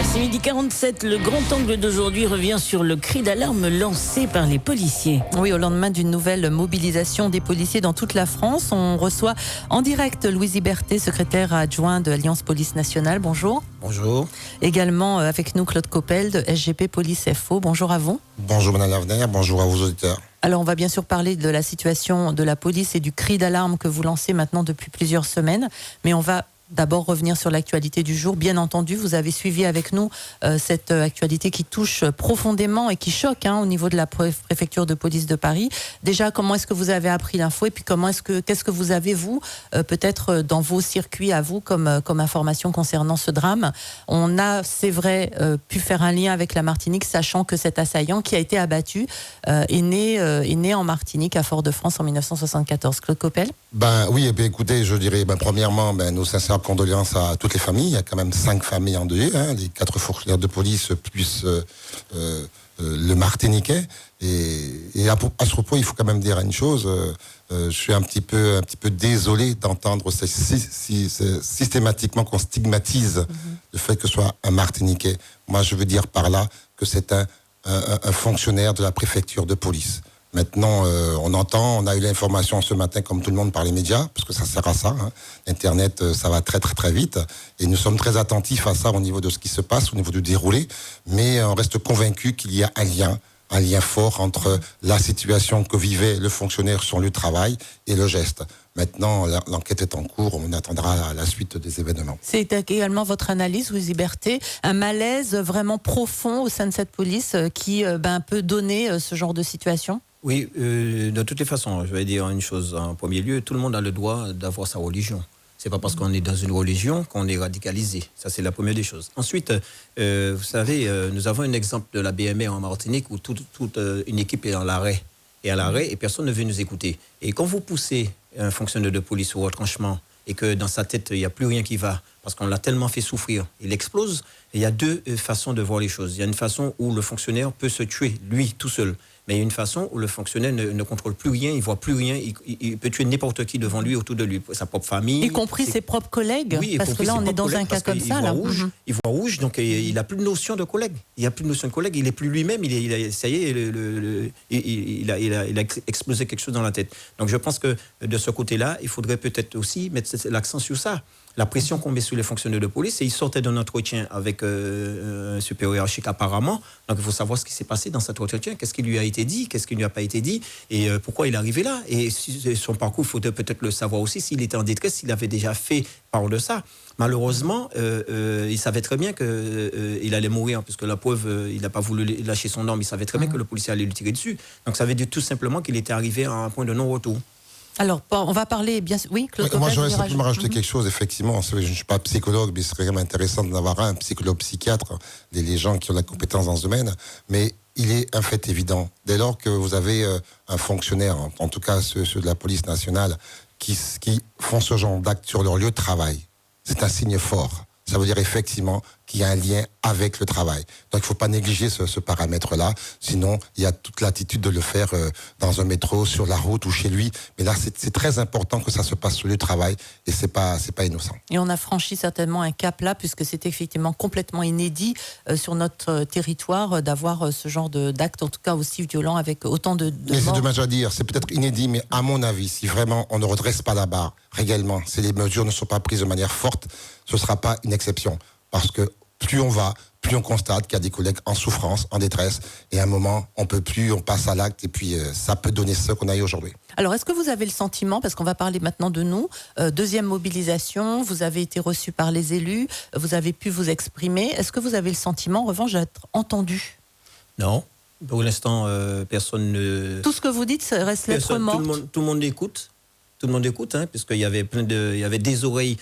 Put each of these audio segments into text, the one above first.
C'est midi 47, le grand angle d'aujourd'hui revient sur le cri d'alarme lancé par les policiers. Oui, au lendemain d'une nouvelle mobilisation des policiers dans toute la France, on reçoit en direct Louis Iberté, secrétaire adjoint de Alliance Police Nationale. Bonjour. Bonjour. Également avec nous Claude Coppel de SGP Police FO. Bonjour à vous. Bonjour Madame Lavener, bonjour à vos auditeurs. Alors on va bien sûr parler de la situation de la police et du cri d'alarme que vous lancez maintenant depuis plusieurs semaines, mais on va d'abord revenir sur l'actualité du jour. Bien entendu, vous avez suivi avec nous cette actualité qui touche profondément et qui choque au niveau de la préfecture de police de Paris. Déjà, comment est-ce que vous avez appris l'info et puis qu'est-ce que vous avez, vous, peut-être dans vos circuits à vous comme information concernant ce drame? On a, c'est vrai, pu faire un lien avec la Martinique, sachant que cet assaillant qui a été abattu est né en Martinique, à Fort-de-France, en 1974. Claude Coppel? Oui, et puis écoutez, je dirais, premièrement, nos sincères condoléances à toutes les familles. Il y a quand même 5 familles endeuillées, les 4 fonctionnaires de police plus le Martiniquais. Et à ce propos, il faut quand même dire une chose. Je suis un petit peu désolé d'entendre systématiquement qu'on stigmatise le fait que ce soit un Martiniquais. Moi, je veux dire par là que c'est un fonctionnaire de la préfecture de police. Maintenant, on a eu l'information ce matin, comme tout le monde, par les médias, parce que ça sert à ça. Internet, ça va très, très, très vite. Et nous sommes très attentifs à ça au niveau de ce qui se passe, au niveau du déroulé. Mais on reste convaincu qu'il y a un lien fort entre la situation que vivait le fonctionnaire sur le lieu de travail et le geste. Maintenant, l'enquête est en cours, on attendra la suite des événements. C'est également votre analyse, Louis Iberté, un malaise vraiment profond au sein de cette police qui peut donner ce genre de situation? Oui, de toutes les façons, je vais dire une chose en premier lieu, tout le monde a le droit d'avoir sa religion. C'est pas parce qu'on est dans une religion qu'on est radicalisé. Ça, c'est la première des choses. Ensuite, vous savez, nous avons un exemple de la BMR en Martinique où toute une équipe est à l'arrêt et personne ne veut nous écouter. Et quand vous poussez un fonctionnaire de police au retranchement et que dans sa tête, il n'y a plus rien qui va, parce qu'on l'a tellement fait souffrir, il explose, il y a 2 façons de voir les choses. Il y a une façon où le fonctionnaire peut se tuer, lui, tout seul. Mais il y a une façon où le fonctionnaire ne contrôle plus rien, il ne voit plus rien, il peut tuer n'importe qui devant lui, autour de lui, sa propre famille. Y compris ses propres collègues? Oui, parce que là, on est dans un cas comme ça. Il voit rouge, donc il n'a plus de notion de collègue. Il n'a plus de notion de collègue, il n'est plus lui-même, ça y est, il a explosé quelque chose dans la tête. Donc je pense que de ce côté-là, il faudrait peut-être aussi mettre l'accent sur ça. La pression qu'on met sur les fonctionnaires de police, et ils sortaient d'un entretien avec un supérieur hiérarchique apparemment, donc il faut savoir ce qui s'est passé dans cet entretien, qu'est-ce qui lui a été dit, qu'est-ce qui ne lui a pas été dit, et pourquoi il est arrivé là, et son parcours, il faudrait peut-être le savoir aussi, s'il était en détresse, s'il avait déjà fait part de ça. Malheureusement, il savait très bien qu'il allait mourir, puisque la preuve, il n'a pas voulu lâcher son arme, il savait très bien que le policier allait lui tirer dessus, donc ça veut dire tout simplement qu'il était arrivé à un point de non-retour. Alors, on va parler bien. Oui, Claude. Moi, j'aurais simplement rajouter quelque chose. Effectivement, je ne suis pas psychologue, mais ce serait vraiment intéressant d'en avoir un psychologue, psychiatre, les gens qui ont la compétence dans ce domaine. Mais il est un fait évident. Dès lors que vous avez un fonctionnaire, en tout cas ceux de la police nationale, qui font ce genre d'actes sur leur lieu de travail, c'est un signe fort. Ça veut dire effectivement qu'il y a un lien avec le travail. Donc il ne faut pas négliger ce paramètre-là, sinon il y a toute l'attitude de le faire dans un métro, sur la route ou chez lui. Mais là, c'est très important que ça se passe sur le lieu de travail et c'est pas innocent. Et on a franchi certainement un cap là, puisque c'est effectivement complètement inédit sur notre territoire d'avoir ce genre d'acte, en tout cas aussi violent, avec autant de mais c'est dommage à dire, c'est peut-être inédit, mais à mon avis, si vraiment on ne redresse pas la barre réellement, si les mesures ne sont pas prises de manière forte, ce ne sera pas une exception. Parce que plus on va, plus on constate qu'il y a des collègues en souffrance, en détresse, et à un moment, on peut plus, on passe à l'acte, et puis ça peut donner ce qu'on a eu aujourd'hui. Alors, est-ce que vous avez le sentiment, parce qu'on va parler maintenant de nous, deuxième mobilisation, vous avez été reçu par les élus, vous avez pu vous exprimer, est-ce que vous avez le sentiment, en revanche, d'être entendu? Non, pour l'instant, personne ne... Tout ce que vous dites reste lettre morte. Tout le monde écoute. Tout le monde écoute, puisqu'il y avait il y avait des oreilles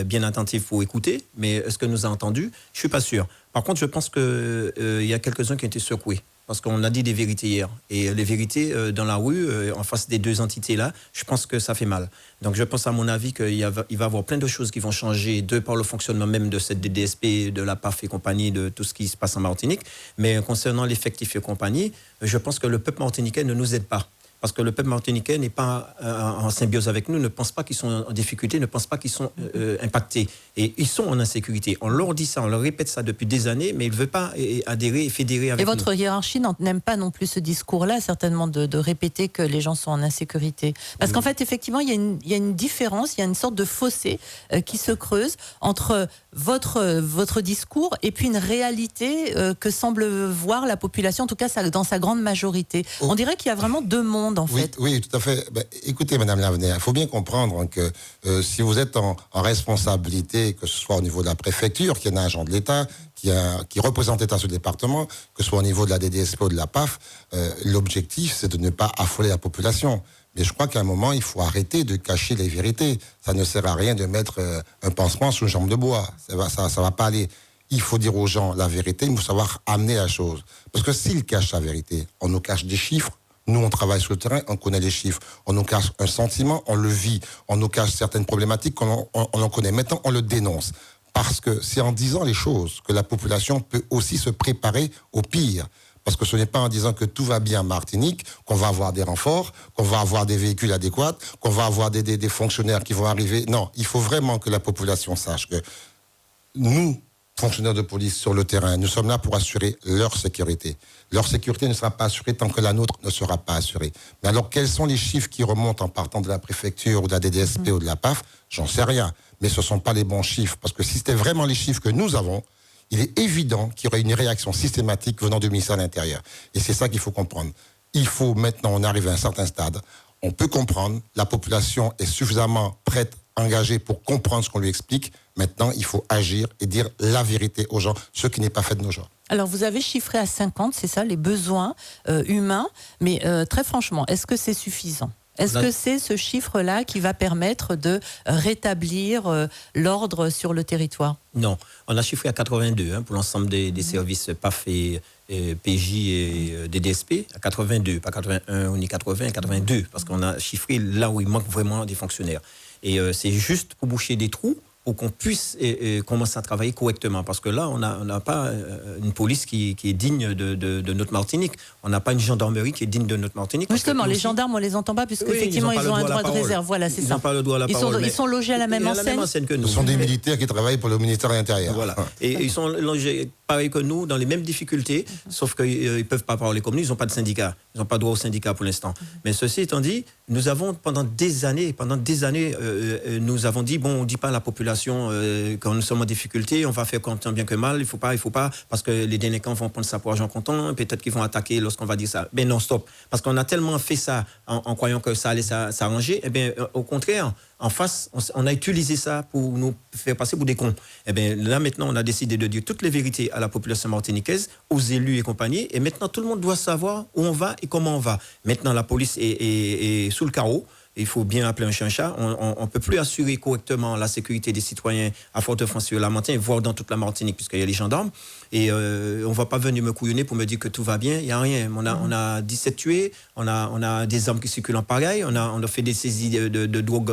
bien attentives pour écouter, mais est-ce que nous a entendus? Je suis pas sûr. Par contre, je pense que il y a quelques-uns qui ont été secoués, parce qu'on a dit des vérités hier, et les vérités dans la rue, en face des 2 entités-là, je pense que ça fait mal. Donc, je pense à mon avis qu'il va y avoir plein de choses qui vont changer, par le fonctionnement même de cette DDSP, de la PAF et compagnie, de tout ce qui se passe en Martinique. Mais concernant l'effectif et compagnie, je pense que le peuple martiniquais ne nous aide pas. parce que le peuple martiniquais n'est pas en symbiose avec nous, ne pense pas qu'ils sont en difficulté, ne pense pas qu'ils sont impactés. Et ils sont en insécurité. On leur dit ça, on leur répète ça depuis des années, mais ils ne veulent pas adhérer et fédérer avec nous. Et votre hiérarchie n'aime pas non plus ce discours-là, certainement, de répéter que les gens sont en insécurité. Parce qu'en fait, effectivement, il y a une différence, il y a une sorte de fossé qui se creuse entre votre discours et puis une réalité que semble voir la population, en tout cas dans sa grande majorité. On dirait qu'il y a vraiment deux mondes, en fait. Oui, tout à fait. Écoutez, Madame Lavenir, il faut bien comprendre que si vous êtes en responsabilité, que ce soit au niveau de la préfecture, qui est un agent de l'État, qui représente l'État sur le département, que ce soit au niveau de la DDSP ou de la PAF, l'objectif, c'est de ne pas affoler la population. Mais je crois qu'à un moment, il faut arrêter de cacher les vérités. Ça ne sert à rien de mettre un pansement sous une jambe de bois. Ça va pas aller. Il faut dire aux gens la vérité, il faut savoir amener la chose. Parce que s'ils cachent la vérité, on nous cache des chiffres. Nous, on travaille sur le terrain, on connaît les chiffres. On nous cache un sentiment, on le vit. On nous cache certaines problématiques on en connaît. Maintenant, on le dénonce. Parce que c'est en disant les choses que la population peut aussi se préparer au pire. Parce que ce n'est pas en disant que tout va bien en Martinique qu'on va avoir des renforts, qu'on va avoir des véhicules adéquats, qu'on va avoir des fonctionnaires qui vont arriver. Non, il faut vraiment que la population sache que nous, fonctionnaires de police sur le terrain, nous sommes là pour assurer leur sécurité. Leur sécurité ne sera pas assurée tant que la nôtre ne sera pas assurée. Mais alors, quels sont les chiffres qui remontent en partant de la préfecture ou de la DDSP ou de la PAF? J'en sais rien. Mais ce ne sont pas les bons chiffres. Parce que si c'était vraiment les chiffres que nous avons, il est évident qu'il y aurait une réaction systématique venant du ministère de l'Intérieur. Et c'est ça qu'il faut comprendre. Il faut maintenant, on arrive à un certain stade, on peut comprendre, la population est suffisamment prête, engagée pour comprendre ce qu'on lui explique. Maintenant, il faut agir et dire la vérité aux gens, ce qui n'est pas fait de nos jours. Alors, vous avez chiffré à 50, c'est ça, les besoins humains. Mais très franchement, est-ce que c'est suffisant ? Est-ce que c'est ce chiffre-là qui va permettre de rétablir l'ordre sur le territoire ? Non, on a chiffré à 82 pour l'ensemble des services PAF et PJ et DDSP, à 82, pas 81 ni 80, 82, parce qu'on a chiffré là où il manque vraiment des fonctionnaires. Et c'est juste pour boucher des trous, pour qu'on puisse commencer à travailler correctement. Parce que là, on n'a pas une police qui est digne de notre Martinique. On n'a pas une gendarmerie qui est digne de notre Martinique. Justement, les gendarmes, on ne les entend pas, puisque effectivement, ils ont un droit de réserve. Voilà, c'est ça. Ils n'ont pas le droit à la parole. Ils sont logés à la même enseigne que nous. Ce sont des militaires qui travaillent pour le ministère de l'Intérieur. Voilà. Et ils sont logés pareil que nous, dans les mêmes difficultés, sauf qu'ils ne peuvent pas parler comme nous. Ils n'ont pas de syndicat. Ils n'ont pas droit au syndicat pour l'instant. Mais ceci étant dit, nous avons, pendant des années, nous avons dit, on ne dit pas à la population quand nous sommes en difficulté, on va faire tant bien que mal, il faut pas, parce que les délinquants vont prendre ça pour argent comptant, peut-être qu'ils vont attaquer lorsqu'on va dire ça. Mais non, stop. Parce qu'on a tellement fait ça en croyant que ça allait s'arranger, eh bien, au contraire, en face, on a utilisé ça pour nous faire passer pour des cons. Eh bien, là, maintenant, on a décidé de dire toutes les vérités à la population martiniquaise, aux élus et compagnie, et maintenant, tout le monde doit savoir où on va et comment on va. Maintenant, la police est sous le carreau. Il faut bien appeler un chien un chat. On ne peut plus assurer correctement la sécurité des citoyens à Fort-de-France-sur-la-Montagne, voire dans toute la Martinique, puisqu'il y a les gendarmes. Et on ne va pas venir me couillonner pour me dire que tout va bien. Il n'y a rien. On a 17 tués, on a des armes qui circulent en pagaille, on a fait des saisies de drogue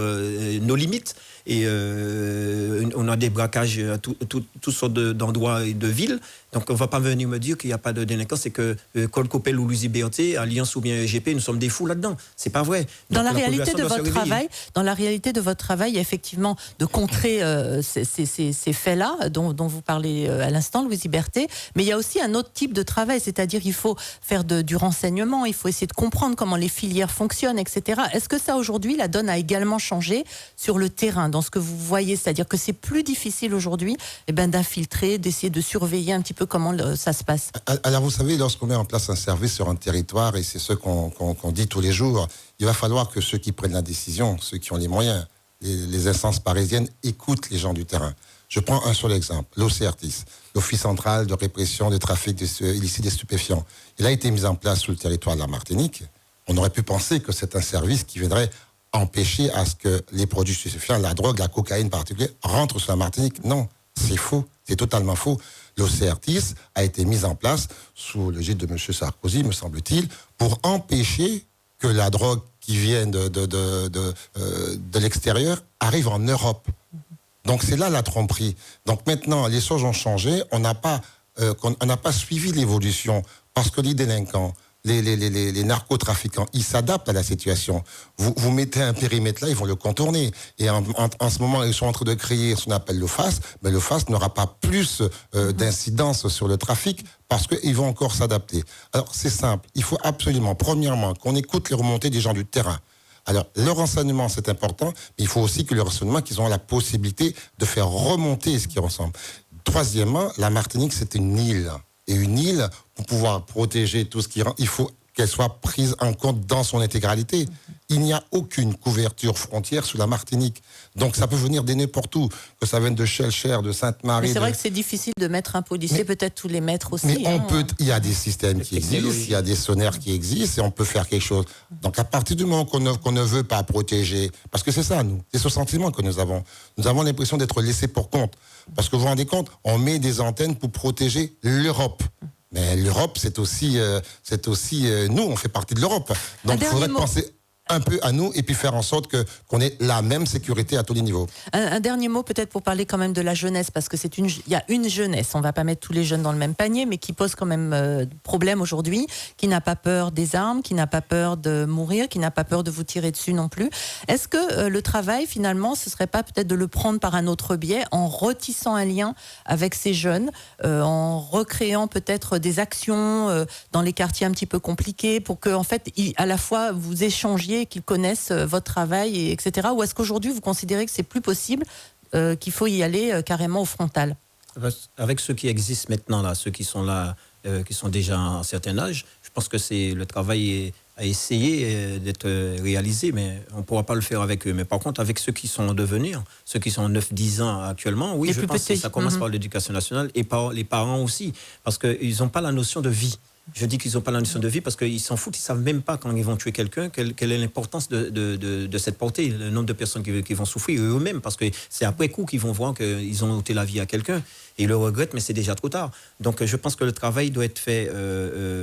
nos limites. Et on a des braquages à toutes sortes d'endroits et de villes. Donc on ne va pas venir me dire qu'il n'y a pas de délinquance. C'est que Col Copel ou Lucie Berthier, Alliance ou bien EGP, nous sommes des fous là-dedans. C'est pas vrai. Dans la réalité de votre travail, effectivement, de contrer ces faits-là dont vous parlez à l'instant, Louise Berthet, mais il y a aussi un autre type de travail, c'est-à-dire il faut faire du renseignement, il faut essayer de comprendre comment les filières fonctionnent, etc. Est-ce que ça, aujourd'hui, la donne a également changé sur le terrain, dans ce que vous voyez, c'est-à-dire que c'est plus difficile aujourd'hui d'infiltrer, d'essayer de surveiller un petit peu comment ça se passe? Alors vous savez, lorsqu'on met en place un service sur un territoire, et c'est ce qu'on dit tous les jours, il va falloir que ceux qui prennent la décision, ceux qui ont les moyens, les instances parisiennes, écoutent les gens du terrain. Je prends un seul exemple, l'OCRTIS, l'Office central de répression des trafics illicites des stupéfiants. Il a été mis en place sur le territoire de la Martinique. On aurait pu penser que c'est un service qui viendrait empêcher à ce que les produits stupéfiants, la drogue, la cocaïne en particulier, rentrent sur la Martinique. Non, c'est faux, c'est totalement faux. L'OCRTIS a été mis en place sous l'égide de M. Sarkozy, me semble-t-il, pour empêcher que la drogue qui vient de l'extérieur arrive en Europe. Donc c'est là la tromperie. Donc maintenant, les choses ont changé, on n'a pas suivi l'évolution, parce que les délinquants les narcotrafiquants, ils s'adaptent à la situation. Vous mettez un périmètre là, ils vont le contourner. Et en ce moment, ils sont en train de créer ce qu'on appelle le FAS, mais le FAS n'aura pas plus d'incidence sur le trafic parce qu'ils vont encore s'adapter. Alors, c'est simple. Il faut absolument, premièrement, qu'on écoute les remontées des gens du terrain. Alors, le renseignement, c'est important, mais il faut aussi que le renseignement, qu'ils ont la possibilité de faire remonter ce qui ressemble. Troisièmement, la Martinique, c'est une île. Et une île, pour pouvoir protéger tout ce qui rentre, il faut qu'elle soit prise en compte dans son intégralité. Il n'y a aucune couverture frontière sur la Martinique. Donc ça peut venir de n'importe où, que ça vienne de Schellcher, de Sainte-Marie. Mais c'est vrai que c'est difficile de mettre un policier, peut-être tous les mettre aussi. Mais hein. il y a des systèmes qui existent, il y a des sonnaires qui existent et on peut faire quelque chose. Donc à partir du moment qu'on ne veut pas protéger, parce que c'est ça, nous, c'est ce sentiment que nous avons. Nous avons l'impression d'être laissés pour compte. Parce que vous vous rendez compte, on met des antennes pour protéger l'Europe. Mais l'Europe, c'est aussi nous, on fait partie de l'Europe. Donc il faudrait penser un peu à nous et puis faire en sorte qu'on ait la même sécurité à tous les niveaux. Un dernier mot peut-être pour parler quand même de la jeunesse, parce que il y a une jeunesse, on va pas mettre tous les jeunes dans le même panier, mais qui pose quand même problème aujourd'hui, qui n'a pas peur des armes, qui n'a pas peur de mourir, qui n'a pas peur de vous tirer dessus non plus. Est-ce que le travail finalement, ce serait pas peut-être de le prendre par un autre biais, en retissant un lien avec ces jeunes, en recréant peut-être des actions dans les quartiers un petit peu compliqués, pour que en fait, à la fois vous échangiez, qu'ils connaissent votre travail, etc. Ou est-ce qu'aujourd'hui, vous considérez que c'est plus possible, qu'il faut y aller carrément au frontal? Avec ceux qui existent maintenant, là, ceux qui sont là, qui sont déjà à un certain âge, je pense que le travail à essayer d'être réalisé, mais on ne pourra pas le faire avec eux. Mais par contre, avec ceux qui sont en devenir, ceux qui sont 9-10 ans actuellement, oui, je pense que ça commence par l'éducation nationale et par les parents aussi, parce qu'ils n'ont pas la notion de vie. Je dis qu'ils n'ont pas la notion de vie parce qu'ils s'en foutent, ils ne savent même pas quand ils vont tuer quelqu'un, quelle est l'importance de cette portée, le nombre de personnes qui vont souffrir eux-mêmes, parce que c'est après coup qu'ils vont voir qu'ils ont ôté la vie à quelqu'un et ils le regrettent, mais c'est déjà trop tard. Donc je pense que le travail doit être fait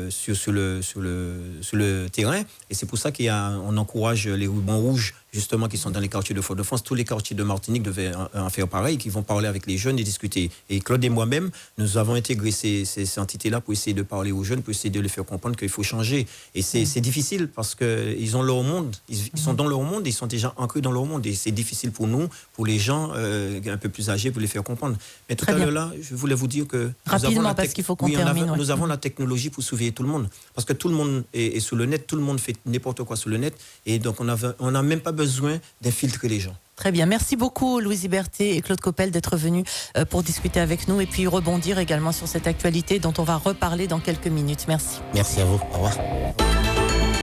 sur le terrain, et c'est pour ça qu'on encourage les rubans rouges justement qui sont dans les quartiers de Fort-de-France. Tous les quartiers de Martinique devaient en faire pareil, qui vont parler avec les jeunes et discuter. Et Claude et moi-même, nous avons intégré ces entités-là pour essayer de parler aux jeunes, pour essayer de les faire comprendre qu'il faut changer. Et c'est difficile parce qu'ils ont leur monde, ils sont dans leur monde, ils sont déjà ancrés dans leur monde. Et c'est difficile pour nous, pour les gens un peu plus âgés, pour les faire comprendre. Mais tout à l'heure là, je voulais vous dire que rapidement, parce qu'il faut qu'on termine. Nous avons la technologie pour surveiller tout le monde. Parce que tout le monde est sous le net, tout le monde fait n'importe quoi sur le net. Et donc on n'a même pas besoin d'infiltrer les gens. Très bien. Merci beaucoup, Louise Iberté et Claude Coppel, d'être venus pour discuter avec nous et puis rebondir également sur cette actualité dont on va reparler dans quelques minutes. Merci. Merci à vous. Au revoir.